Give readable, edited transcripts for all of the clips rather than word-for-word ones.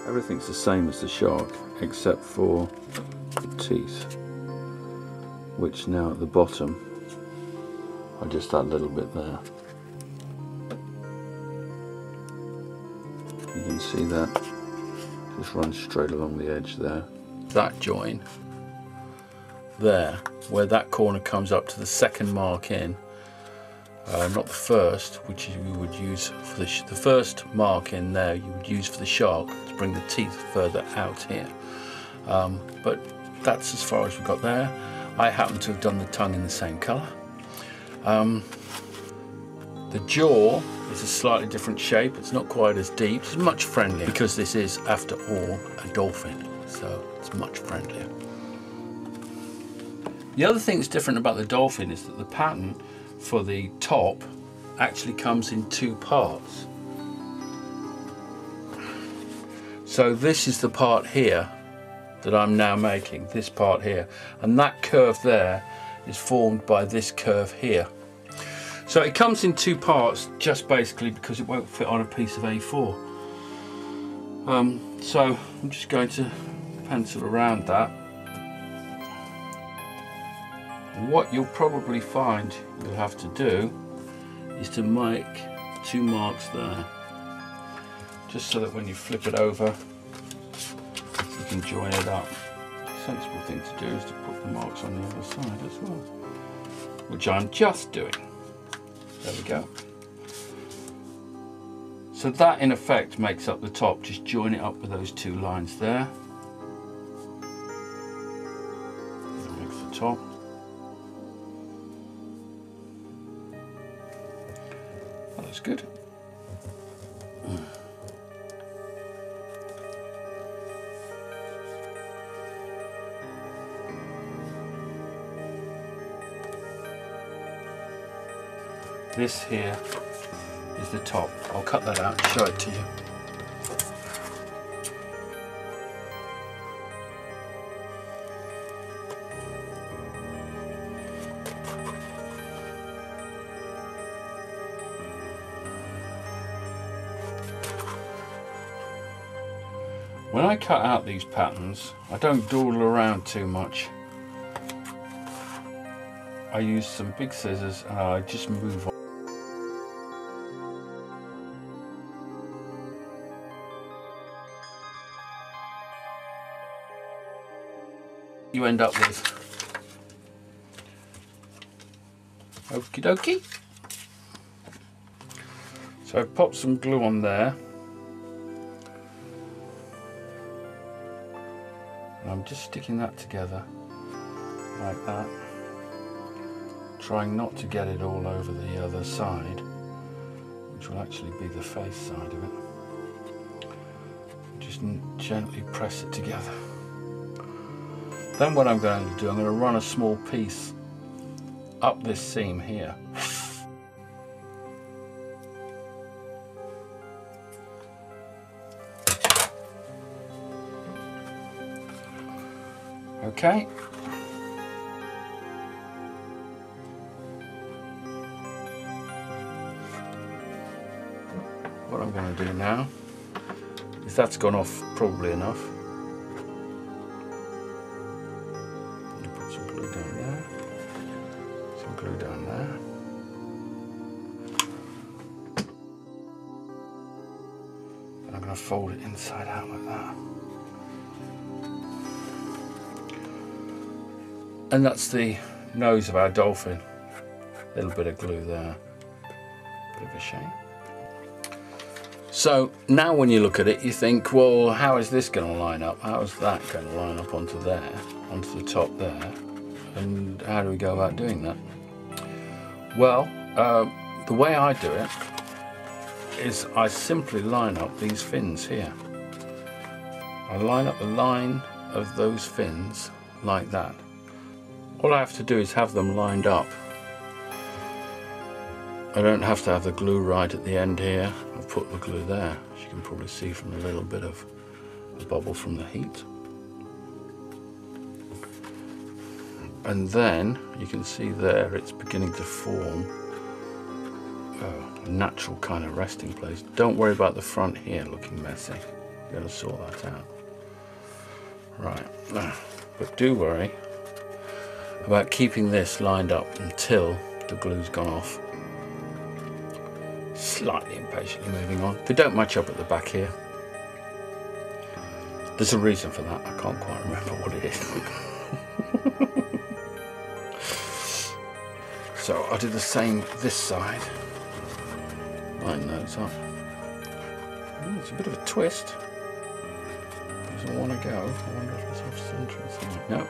Everything's the same as the shark except for the teeth, which now at the bottom are just that little bit there. You can see that just runs straight along the edge there. That join there, where that corner comes up to the second mark in, not the first, which you would use for the first mark in there you would use for the shark to bring the teeth further out here. But that's as far as we got there. I happen to have done the tongue in the same colour. The jaw is a slightly different shape. It's not quite as deep. It's much friendlier because this is, after all, a dolphin, so it's much friendlier. The other thing that's different about the dolphin is that the pattern for the top actually comes in two parts. So this is the part here that I'm now making, this part here, and that curve there is formed by this curve here. So it comes in two parts just basically because it won't fit on a piece of A4. So I'm just going to pencil around that. What you'll probably find you'll have to do is to make two marks there, just so that when you flip it over you can join it up. The sensible thing to do is to put the marks on the other side as well, which I'm just doing. There we go. So that in effect makes up the top. Just join it up with those two lines there. That makes the top. That looks good. This here is the top. I'll cut that out and show it to you. When I cut out these patterns, I don't dawdle around too much. I use some big scissors and I just move on. You end up with. Okie dokie. So I've popped some glue on there. And I'm just sticking that together like that. Trying not to get it all over the other side, which will actually be the face side of it. Just gently press it together. Then what I'm going to do, I'm going to run a small piece up this seam here. Okay. What I'm going to do now is that's gone off probably enough. Put some glue down there, some glue down there. And I'm going to fold it inside out like that. And that's the nose of our dolphin. A little bit of glue there. Bit of a shame. So now when you look at it, you think, well, how is this going to line up? How is that going to line up onto there, onto the top there? And how do we go about doing that? Well, the way I do it is I simply line up these fins here. I line up the line of those fins like that. All I have to do is have them lined up. I don't have to have the glue right at the end here. I've put the glue there, as you can probably see from a little bit of a bubble from the heat. And then you can see there it's beginning to form a natural kind of resting place. Don't worry about the front here looking messy. You're going to sort that out. Right, but do worry about keeping this lined up until the glue's gone off. Slightly impatiently moving on. They don't match up at the back here. There's a reason for that. I can't quite remember what it is. So I'll do the same this side. Line those up. It's a bit of a twist. Doesn't want to go. I wonder if it's off center or something. No.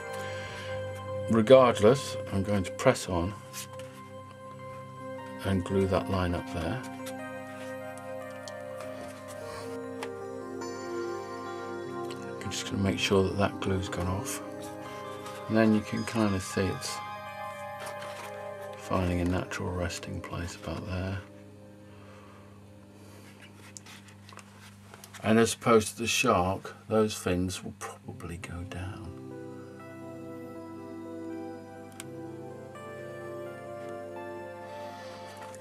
Regardless, I'm going to press on and glue that line up there. I'm just going to make sure that that glue's gone off. And then you can kind of see it's finding a natural resting place about there. And as opposed to the shark, those fins will probably go down.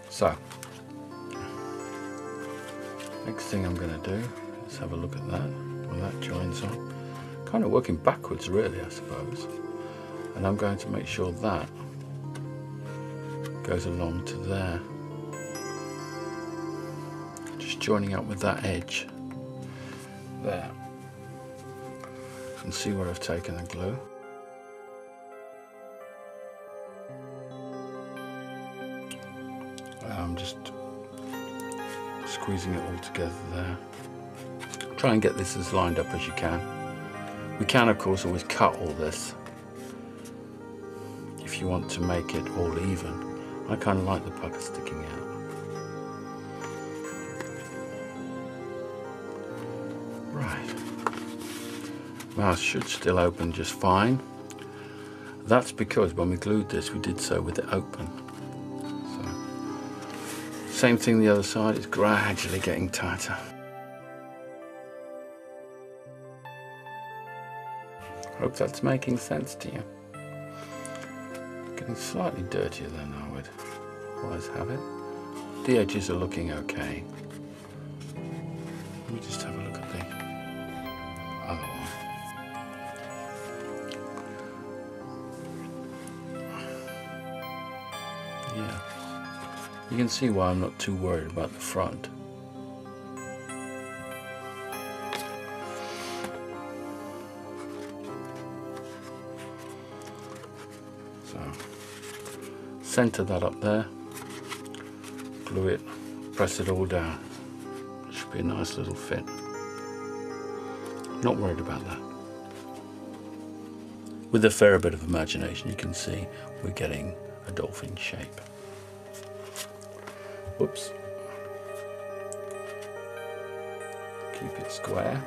So, next thing I'm going to do is have a look at that, when that joins on. Kind of working backwards really, I suppose. And I'm going to make sure that goes along to there. Just joining up with that edge there. You can see where I've taken the glue. I'm just squeezing it all together there. Try and get this as lined up as you can. We can of course always cut all this if you want to make it all even. I kind of like the pucker sticking out. Right. Mouth should still open just fine. That's because when we glued this we did so with it open. So, same thing the other side, it's gradually getting tighter. Hope that's making sense to you. Getting slightly dirtier than I would otherwise have it. The edges are looking okay. Let me just have a look at the other one. Yeah, you can see why I'm not too worried about the front. So, center that up there, glue it, press it all down. Should be a nice little fit. Not worried about that. With a fair bit of imagination you can see we're getting a dolphin shape. Whoops. Keep it square.